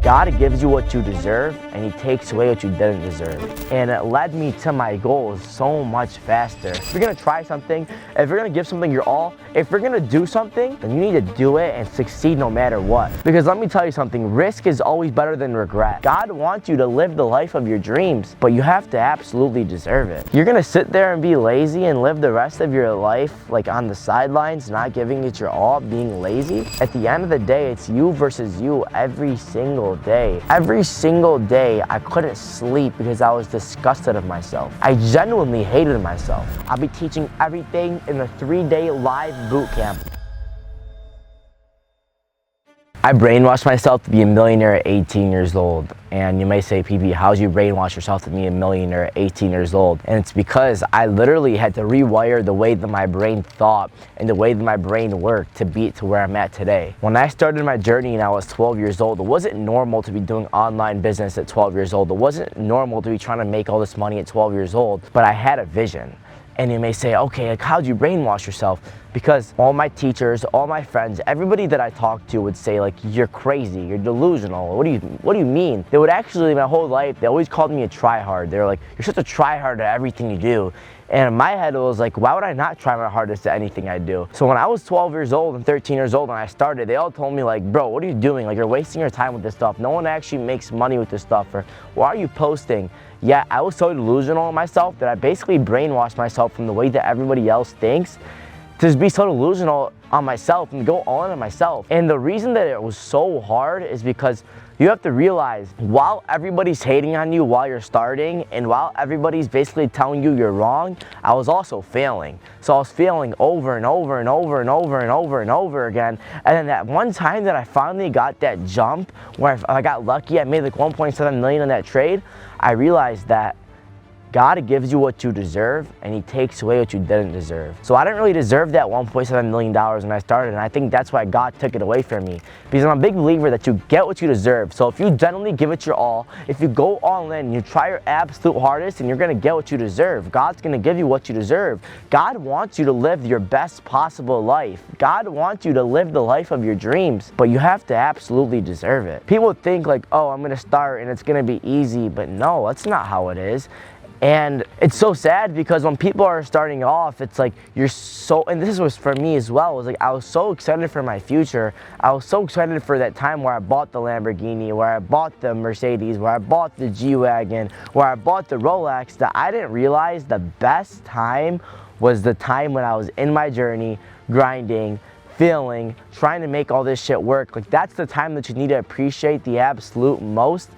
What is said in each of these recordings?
God gives you what you deserve, and He takes away what you didn't deserve. And it led me to my goals so much faster. If you're gonna try something, if you're gonna give something your all, if you're gonna do something, then you need to do it and succeed no matter what. Because let me tell you something, risk is always better than regret. God wants you to live the life of your dreams, but you have to absolutely deserve it. You're gonna sit there and be lazy and live the rest of your life like on the sidelines, not giving it your all, being lazy. At the end of the day, it's you versus you every single day. Every single day, I couldn't sleep because I was disgusted of myself. I genuinely hated myself. I'll be teaching everything in a 3-day live boot camp. I brainwashed myself to be a millionaire at 18 years old. And you may say, PB, how'd you brainwash yourself to be a millionaire at 18 years old? And it's because I literally had to rewire the way that my brain thought and the way that my brain worked to be to where I'm at today. When I started my journey and I was 12 years old, it wasn't normal to be doing online business at 12 years old. It wasn't normal to be trying to make all this money at 12 years old, but I had a vision. And you may say, okay, like how'd you brainwash yourself? Because all my teachers, all my friends, everybody that I talked to would say like, you're crazy, you're delusional. What do you mean? They would actually, my whole life, they always called me a tryhard. They were like, you're such a tryhard at everything you do. And in my head, it was like, why would I not try my hardest at anything I do? So when I was 12 years old and 13 years old and I started, they all told me like, bro, what are you doing? Like, you're wasting your time with this stuff. No one actually makes money with this stuff. Or why are you posting? Yeah, I was so delusional in myself that I basically brainwashed myself from the way that everybody else thinks to just be so delusional on myself and go all in on myself. And the reason that it was so hard is because you have to realize while everybody's hating on you while you're starting and while everybody's basically telling you you're wrong, I was also failing. So I was failing over and over and over and over and over and over again. And then that one time that I finally got that jump where I got lucky, I made like 1.7 million on that trade, I realized that God gives you what you deserve, and He takes away what you didn't deserve. So I didn't really deserve that $1.7 million when I started, and I think that's why God took it away from me. Because I'm a big believer that you get what you deserve. So if you genuinely give it your all, if you go all in, you try your absolute hardest, and you're gonna get what you deserve. God's gonna give you what you deserve. God wants you to live your best possible life. God wants you to live the life of your dreams, but you have to absolutely deserve it. People think like, oh, I'm gonna start and it's gonna be easy, but no, that's not how it is. And it's so sad because when people are starting off, it's like you're so, and this was for me as well, it was like I was so excited for my future. I was so excited for that time where I bought the Lamborghini, where I bought the Mercedes, where I bought the G-Wagon, where I bought the Rolex, that I didn't realize the best time was the time when I was in my journey, grinding, failing, trying to make all this shit work. Like that's the time that you need to appreciate the absolute most.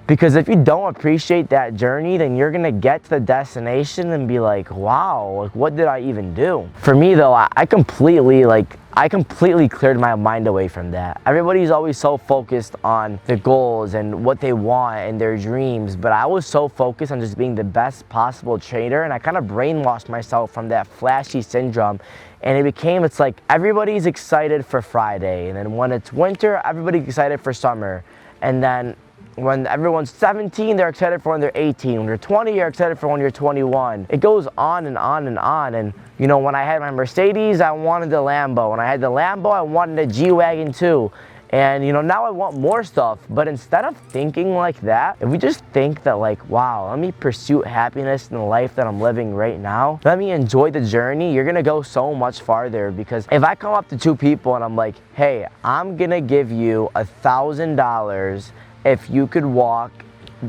Because if you don't appreciate that journey, then you're gonna get to the destination and be like, wow, like what did I even do? For me though, I completely cleared my mind away from that. Everybody's always so focused on the goals and what they want and their dreams, but I was so focused on just being the best possible trader, and I kind of brainwashed myself from that flashy syndrome. And it's like everybody's excited for Friday, and then when it's winter, everybody's excited for summer. And then when everyone's 17, they're excited for when they're 18. When you're 20, you're excited for when you're 21. It goes on and on and on. And you know, when I had my Mercedes, I wanted the Lambo. When I had the Lambo, I wanted a G-Wagon too. And you know, now I want more stuff. But instead of thinking like that, if we just think that like, wow, let me pursue happiness in the life that I'm living right now, let me enjoy the journey, you're gonna go so much farther. Because if I come up to two people and I'm like, hey, I'm gonna give you $1,000 if you could walk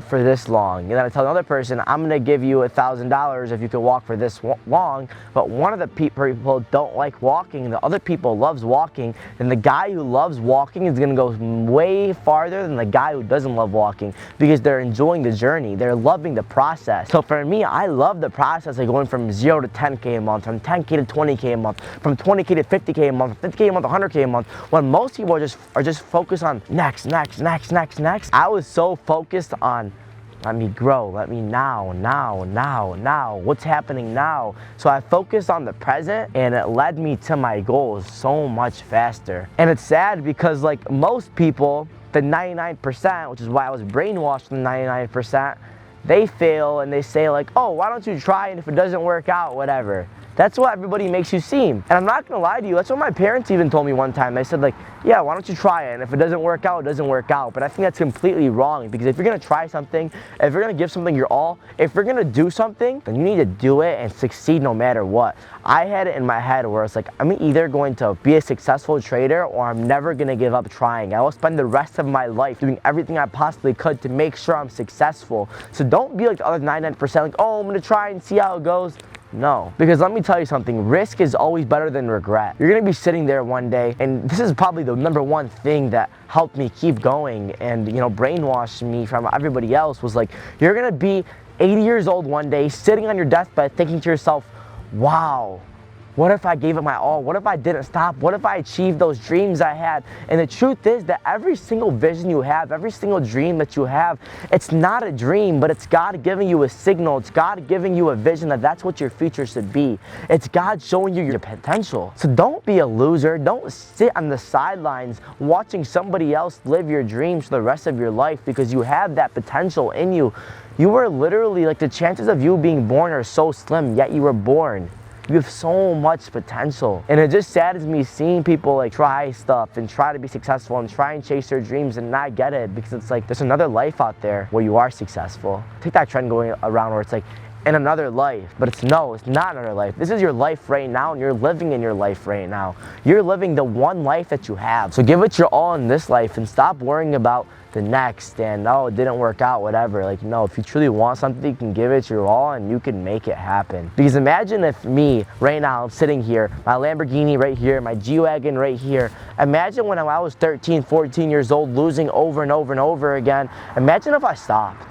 for this long. And then I tell another person, I'm gonna give you $1,000 if you could walk for this long, but one of the people don't like walking, and the other people loves walking, and the guy who loves walking is gonna go way farther than the guy who doesn't love walking, because they're enjoying the journey, they're loving the process. So for me, I love the process of going from 0 to 10K a month, from 10K to 20K a month, from 20K to 50K a month, 50K a month, 100K a month, when most people are just focused on next. I was so focused on let me grow, let me now, what's happening now? So I focused on the present, and it led me to my goals so much faster. And it's sad because like most people, the 99%, which is why I was brainwashed in the 99%, they fail and they say like, oh, why don't you try, and if it doesn't work out, whatever. That's what everybody makes you seem. And I'm not gonna lie to you, that's what my parents even told me one time. They said like, yeah, why don't you try it? And if it doesn't work out, it doesn't work out. But I think that's completely wrong, because if you're gonna try something, if you're gonna give something your all, if you're gonna do something, then you need to do it and succeed no matter what. I had it in my head where it's like, I'm either going to be a successful trader or I'm never gonna give up trying. I will spend the rest of my life doing everything I possibly could to make sure I'm successful. So don't be like the other 99%, like, oh, I'm gonna try and see how it goes. No, because let me tell you something, risk is always better than regret. You're gonna be sitting there one day, and this is probably the number one thing that helped me keep going and, you know, brainwashed me from everybody else, was like, you're gonna be 80 years old one day, sitting on your deathbed thinking to yourself, wow, what if I gave it my all? What if I didn't stop? What if I achieved those dreams I had? And the truth is that every single vision you have, every single dream that you have, it's not a dream, but it's God giving you a signal. It's God giving you a vision that that's what your future should be. It's God showing you your potential. So don't be a loser. Don't sit on the sidelines watching somebody else live your dreams for the rest of your life, because you have that potential in you. You are literally, like, the chances of you being born are so slim, yet you were born. You have so much potential. And it just saddens me seeing people like try stuff and try to be successful and try and chase their dreams and not get it, because it's like, there's another life out there where you are successful. Take that trend going around where it's like, in another life, but it's not another life. This is your life right now, and you're living in your life right now. You're living the one life that you have. So give it your all in this life and stop worrying about the next and, oh, it didn't work out, whatever. Like, no, if you truly want something, you can give it your all and you can make it happen. Because imagine if me right now, I'm sitting here, my Lamborghini right here, my G-Wagon right here. Imagine when I was 13, 14 years old, losing over and over and over again. Imagine if I stopped.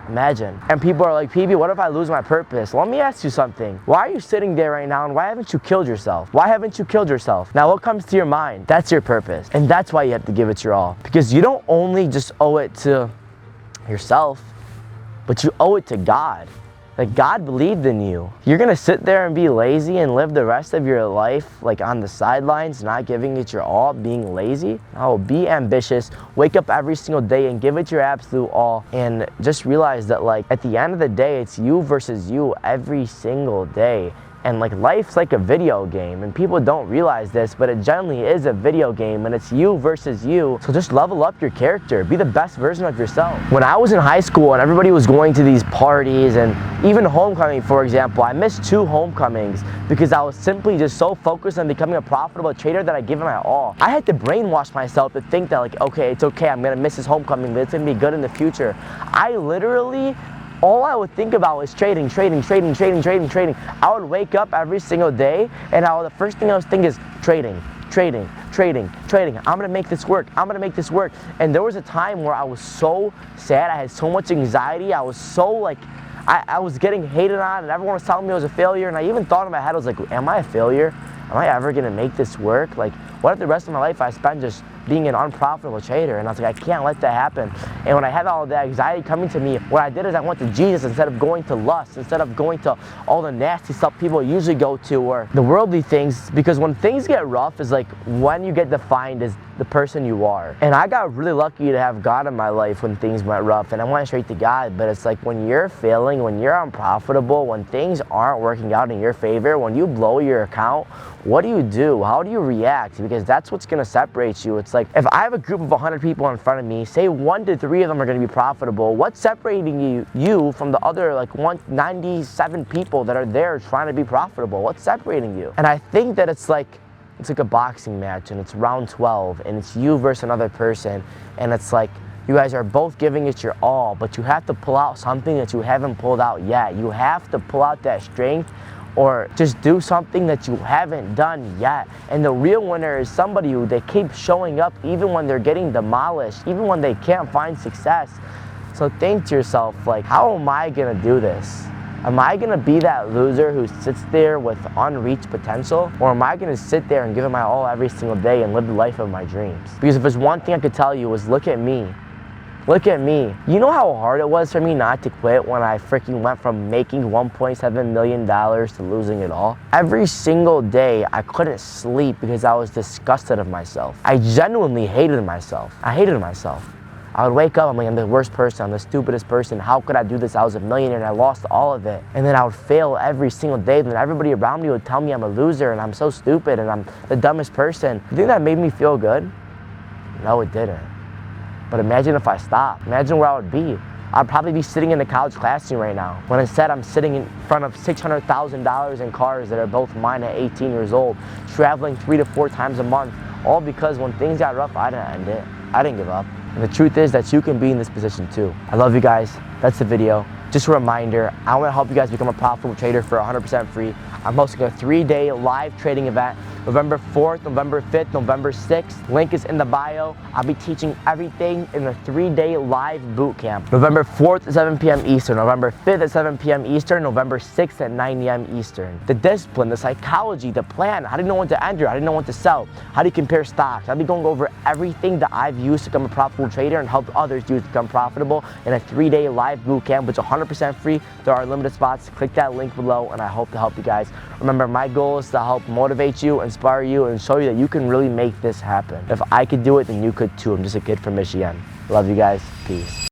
Imagine. And people are like, PB, what if I lose my purpose? Well, let me ask you something. Why are you sitting there right now, and why haven't you killed yourself? Why haven't you killed yourself? Now, what comes to your mind? That's your purpose. And that's why you have to give it your all. Because you don't only just owe it to yourself, but you owe it to God. Like, God believed in you. You're gonna sit there and be lazy and live the rest of your life like on the sidelines, not giving it your all, being lazy? No, be ambitious, wake up every single day and give it your absolute all, and just realize that, like, at the end of the day, it's you versus you every single day. And like, life's like a video game, and people don't realize this, but it generally is a video game, and it's you versus you. So just level up your character, be the best version of yourself. When I was in high school and everybody was going to these parties, and even homecoming, for example, I missed 2 homecomings because I was simply just so focused on becoming a profitable trader that I gave it my all. I had to brainwash myself to think that, like, okay, it's okay, I'm gonna miss this homecoming, but it's gonna be good in the future. I literally, all I would think about was trading. I would wake up every single day, and the first thing I was thinking is trading. I'm gonna make this work. And there was a time where I was so sad. I had so much anxiety. I was so like, I was getting hated on, and everyone was telling me I was a failure. And I even thought in my head, I was like, am I a failure? Am I ever gonna make this work? Like, what if the rest of my life I spend just being an unprofitable trader? And I was like, I can't let that happen. And when I had all that anxiety coming to me, what I did is I went to Jesus instead of going to lust, instead of going to all the nasty stuff people usually go to, or the worldly things. Because when things get rough is like when you get defined as the person you are. And I got really lucky to have God in my life when things went rough, and I went straight to God. But it's like, when you're failing, when you're unprofitable, when things aren't working out in your favor, when you blow your account, what do? How do you react? Because that's what's gonna separate you. It's like, if I have a group of 100 people in front of me, say 1 to 3 of them are gonna be profitable, what's separating you from the other like 197 people that are there trying to be profitable? What's separating you? And I think that it's like a boxing match, and it's round 12, and it's you versus another person, and it's like, you guys are both giving it your all, but you have to pull out something that you haven't pulled out yet. You have to pull out that strength, or just do something that you haven't done yet. And the real winner is somebody who they keep showing up even when they're getting demolished, even when they can't find success. So think to yourself, like, how am I gonna do this? Am I gonna be that loser who sits there with unreached potential? Or am I gonna sit there and give it my all every single day and live the life of my dreams? Because if there's one thing I could tell you, is look at me. Look at me. You know how hard it was for me not to quit when I freaking went from making $1.7 million to losing it all? Every single day I couldn't sleep because I was disgusted of myself. I genuinely hated myself. I hated myself. I would wake up, I'm like, I'm the worst person, I'm the stupidest person. How could I do this? I was a millionaire and I lost all of it. And then I would fail every single day. Then everybody around me would tell me I'm a loser and I'm so stupid and I'm the dumbest person. You think that made me feel good? No, it didn't. But imagine if I stopped. Imagine where I would be. I'd probably be sitting in the college classroom right now. When instead I'm sitting in front of $600,000 in cars that are both mine at 18 years old, traveling 3 to 4 times a month, all because when things got rough, I didn't end it. I didn't give up. And the truth is that you can be in this position too. I love you guys. That's the video. Just a reminder, I want to help you guys become a profitable trader for 100% free. I'm hosting a 3-day live trading event, November 4th, November 5th, November 6th. Link is in the bio. I'll be teaching everything in the 3-day live boot camp. November 4th at 7 p.m. Eastern, November 5th at 7 p.m. Eastern, November 6th at 9 a.m. Eastern. The discipline, the psychology, the plan, how do you know when to enter, how do you know when to sell, how do you compare stocks. I'll be going over everything that I've used to become a profitable trader and help others use to become profitable in a 3-day live boot camp, which is 100% free. There are limited spots. Click that link below and I hope to help you guys. Remember, my goal is to help motivate you, inspire you, and show you that you can really make this happen. If I could do it, then you could too. I'm just a kid from Michigan. Love you guys. Peace.